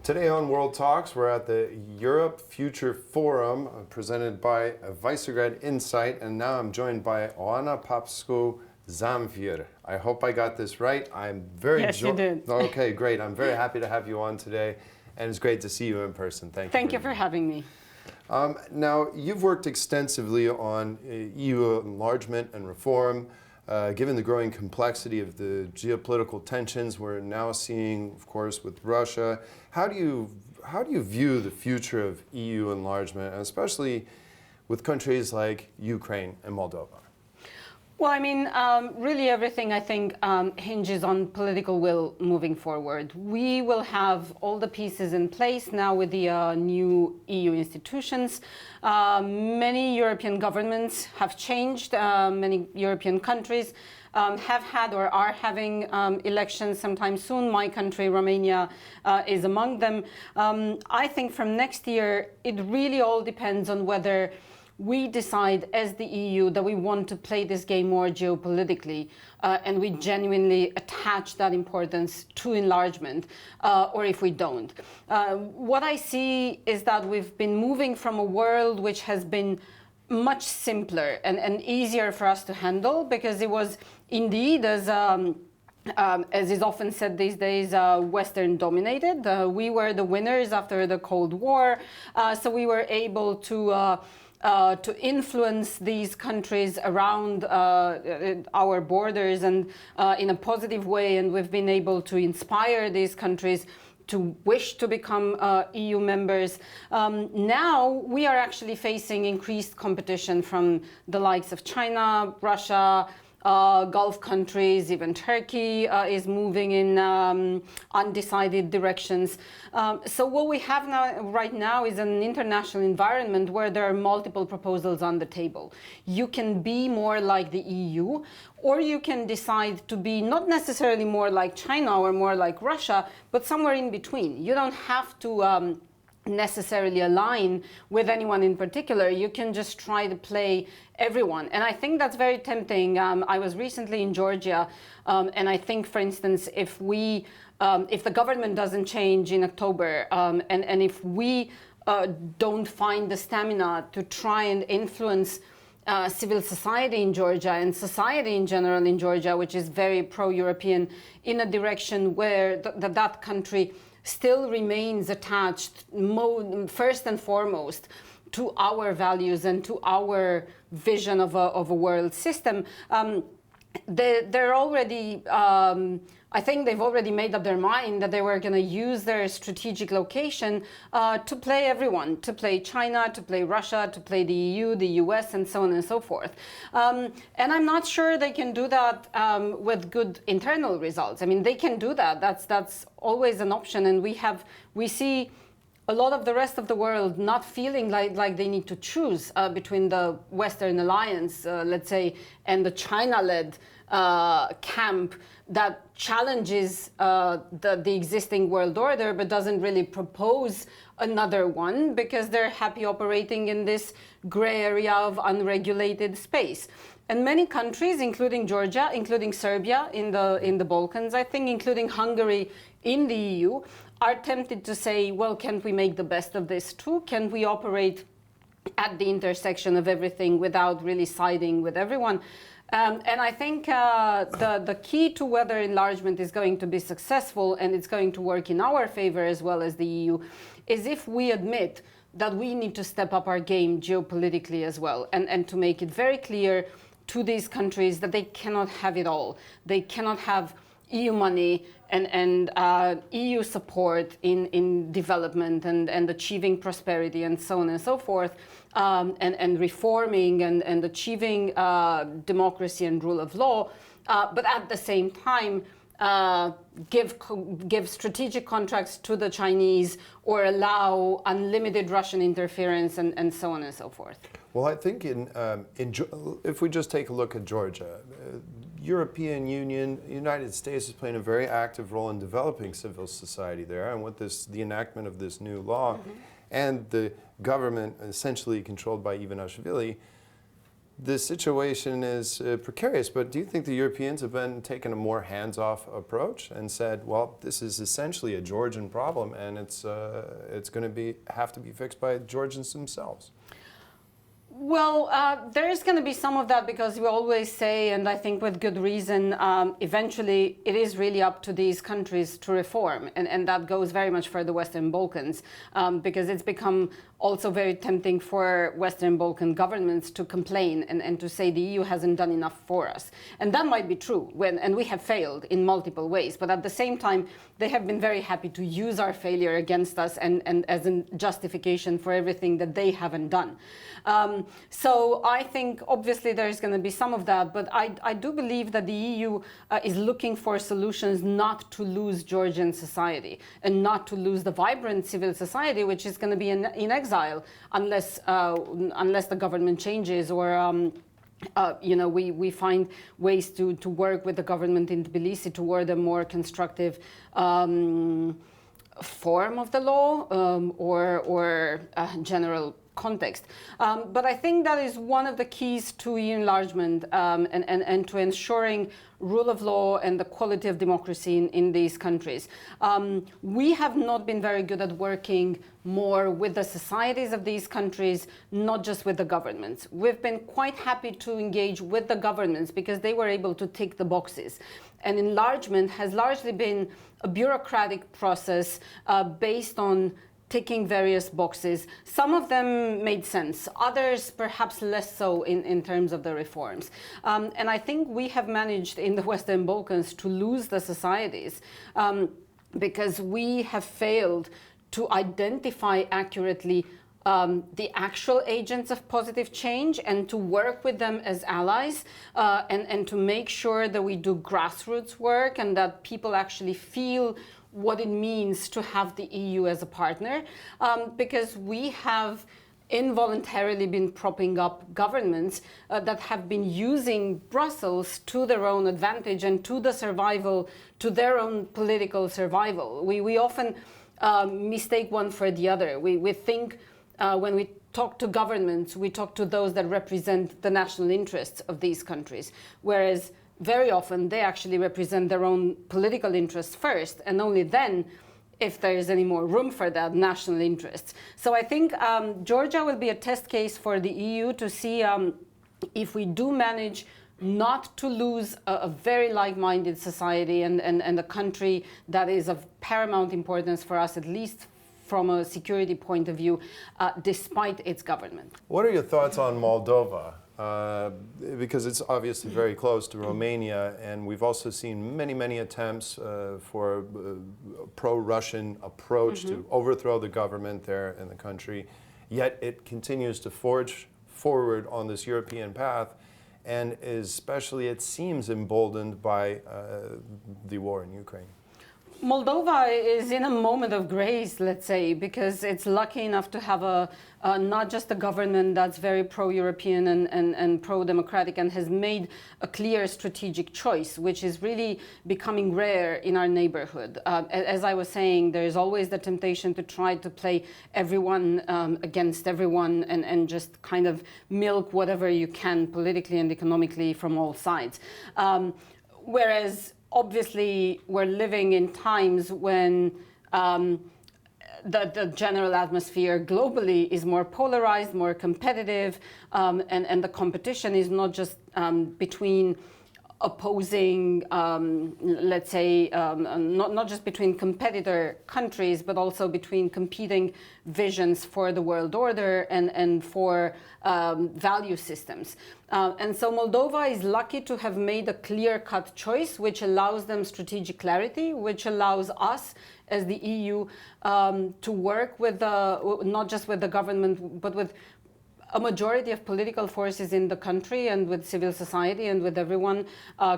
Today on World Talks, we're at the Europe Future Forum presented by Visegrad Insight, and now I'm joined by Oana Popescu Zamfir. I hope I got this right. I'm very Yes, you did. Okay, great. I'm very happy to have you on today, and it's great to see you in person. Thank you for having me. Now, you've worked extensively on EU enlargement and reform. Given the growing complexity of the geopolitical tensions we're now seeing, of course, with Russia, how do you view the future of EU enlargement, and especially with countries like Ukraine and Moldova? Well, I mean, really everything, I think, hinges on political will moving forward. We will have all the pieces in place now with the new EU institutions. Many European governments have changed. Many European countries have had or are having elections sometime soon. My country, Romania, is among them. I think from next year, it really all depends on whether we decide as the EU that we want to play this game more geopolitically and we genuinely attach that importance to enlargement, or if we don't. What I see is that we've been moving from a world which has been much simpler and easier for us to handle, because it was indeed, as is often said these days, Western dominated. We were the winners after the Cold War, so we were able to influence these countries around our borders and in a positive way, and we've been able to inspire these countries to wish to become EU members. Now we are actually facing increased competition from the likes of China, Russia, Gulf countries, even Turkey is moving in undecided directions. So what we have right now is an international environment where there are multiple proposals on the table. You can be more like the EU, or you can decide to be not necessarily more like China or more like Russia, but somewhere in between. You don't have to necessarily align with anyone in particular. You can just try to play everyone, and I think that's very tempting. I was recently in Georgia, and I think, for instance, if the government doesn't change in October, and if we don't find the stamina to try and influence civil society in Georgia and society in general in Georgia, which is very pro-European, in a direction where that country still remains attached first and foremost to our values and to our vision of a world system. They're already, I think they've already made up their mind that they were going to use their strategic location to play everyone, to play China, to play Russia, to play the EU, the US, and so on and so forth. And I'm not sure they can do that with good internal results. I mean, they can do that. That's always an option. And we see a lot of the rest of the world not feeling like they need to choose between the Western alliance, let's say, and the China-led camp that challenges the existing world order, but doesn't really propose another one, because they're happy operating in this gray area of unregulated space. And many countries, including Georgia, including Serbia in the Balkans, I think, including Hungary in the EU, are tempted to say, well, can't we make the best of this too? Can we operate at the intersection of everything without really siding with everyone? And I think the key to whether enlargement is going to be successful and it's going to work in our favor as well as the EU is if we admit that we need to step up our game geopolitically as well, and to make it very clear to these countries that they cannot have it all. They cannot have EU money and EU support in development and achieving prosperity and so on and so forth, and reforming and achieving democracy and rule of law, but at the same time give strategic contracts to the Chinese or allow unlimited Russian interference and so on and so forth. Well, I think if we just take a look at Georgia, European Union, United States is playing a very active role in developing civil society there, and with the enactment of this new law, and the government essentially controlled by Ivanishvili, the situation is precarious, but do you think the Europeans have been taking a more hands-off approach and said, well, this is essentially a Georgian problem and it's going to have to be fixed by Georgians themselves? Well, there is going to be some of that because we always say, and I think with good reason, eventually it is really up to these countries to reform. And that goes very much for the Western Balkans because it's become also very tempting for Western Balkan governments to complain and to say the EU hasn't done enough for us. And that might be true, and we have failed in multiple ways. But at the same time, they have been very happy to use our failure against us and as a justification for everything that they haven't done. So I think obviously there's going to be some of that, but I do believe that the EU is looking for solutions not to lose Georgian society and not to lose the vibrant civil society, which is going to be in exile unless the government changes or we find ways to work with the government in Tbilisi toward a more constructive form of the law or general context. But I think that is one of the keys to EU enlargement and to ensuring rule of law and the quality of democracy in these countries. We have not been very good at working more with the societies of these countries, not just with the governments. We've been quite happy to engage with the governments because they were able to tick the boxes. And enlargement has largely been a bureaucratic process based on ticking various boxes. Some of them made sense, others perhaps less so in terms of the reforms. And I think we have managed in the Western Balkans to lose the societies because we have failed to identify accurately the actual agents of positive change and to work with them as allies and to make sure that we do grassroots work and that people actually feel what it means to have the EU as a partner, because we have involuntarily been propping up governments that have been using Brussels to their own advantage and to their own political survival. We often mistake one for the other. We think when we talk to governments, we talk to those that represent the national interests of these countries, whereas very often they actually represent their own political interests first, and only then, if there is any more room for that, national interests. So I think Georgia will be a test case for the EU to see if we do manage not to lose a very like-minded society and a country that is of paramount importance for us, at least from a security point of view, despite its government. What are your thoughts on Moldova? Because it's obviously very close to Romania, and we've also seen many attempts for a pro-Russian approach to overthrow the government there in the country, yet it continues to forge forward on this European path, and especially it seems emboldened by the war in Ukraine. Moldova is in a moment of grace, let's say, because it's lucky enough to have not just a government that's very pro-European and pro-democratic and has made a clear strategic choice, which is really becoming rare in our neighborhood. As I was saying, there is always the temptation to try to play everyone against everyone and just kind of milk whatever you can politically and economically from all sides. Whereas obviously, we're living in times when the general atmosphere globally is more polarized, more competitive, and the competition is not just between opposing, let's say, not just between competitor countries, but also between competing visions for the world order and for value systems. And so Moldova is lucky to have made a clear-cut choice, which allows them strategic clarity, which allows us as the EU to work with not just with the government, but with a majority of political forces in the country and with civil society and with everyone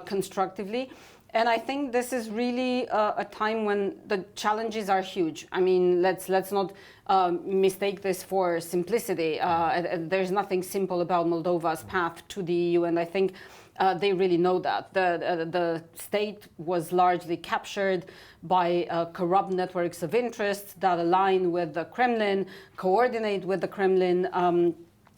constructively. And I think this is really a time when the challenges are huge. I mean, let's not mistake this for simplicity. There's nothing simple about Moldova's path to the EU, and I think they really know that. The state was largely captured by corrupt networks of interests that align with the Kremlin, coordinate with the Kremlin.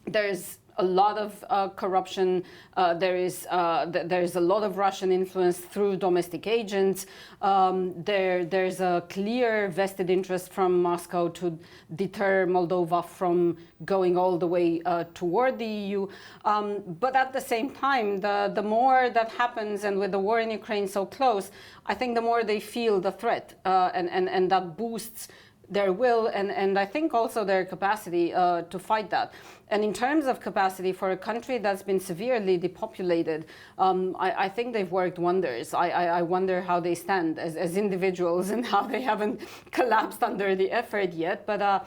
There's a lot of corruption. There's a lot of Russian influence through domestic agents. There's a clear vested interest from Moscow to deter Moldova from going all the way toward the EU. But at the same time, the more that happens, and with the war in Ukraine so close, I think the more they feel the threat, and that boosts their will and I think also their capacity to fight that. And in terms of capacity for a country that's been severely depopulated, I think they've worked wonders. I wonder how they stand as individuals and how they haven't collapsed under the effort yet. But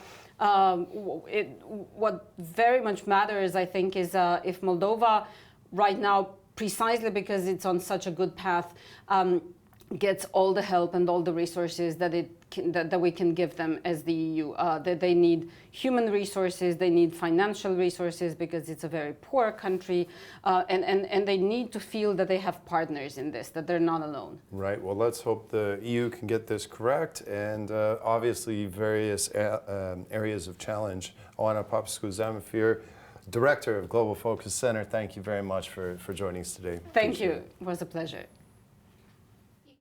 what very much matters, I think, is if Moldova right now, precisely because it's on such a good path, gets all the help and all the resources that that we can give them as the EU. That they need human resources, they need financial resources because it's a very poor country, and they need to feel that they have partners in this, that they're not alone. Right. Well, let's hope the EU can get this correct, and obviously various areas of challenge. Oana Popescu Zamfir, Director of Global Focus Center, thank you very much for joining us today. Thank you. It was a pleasure.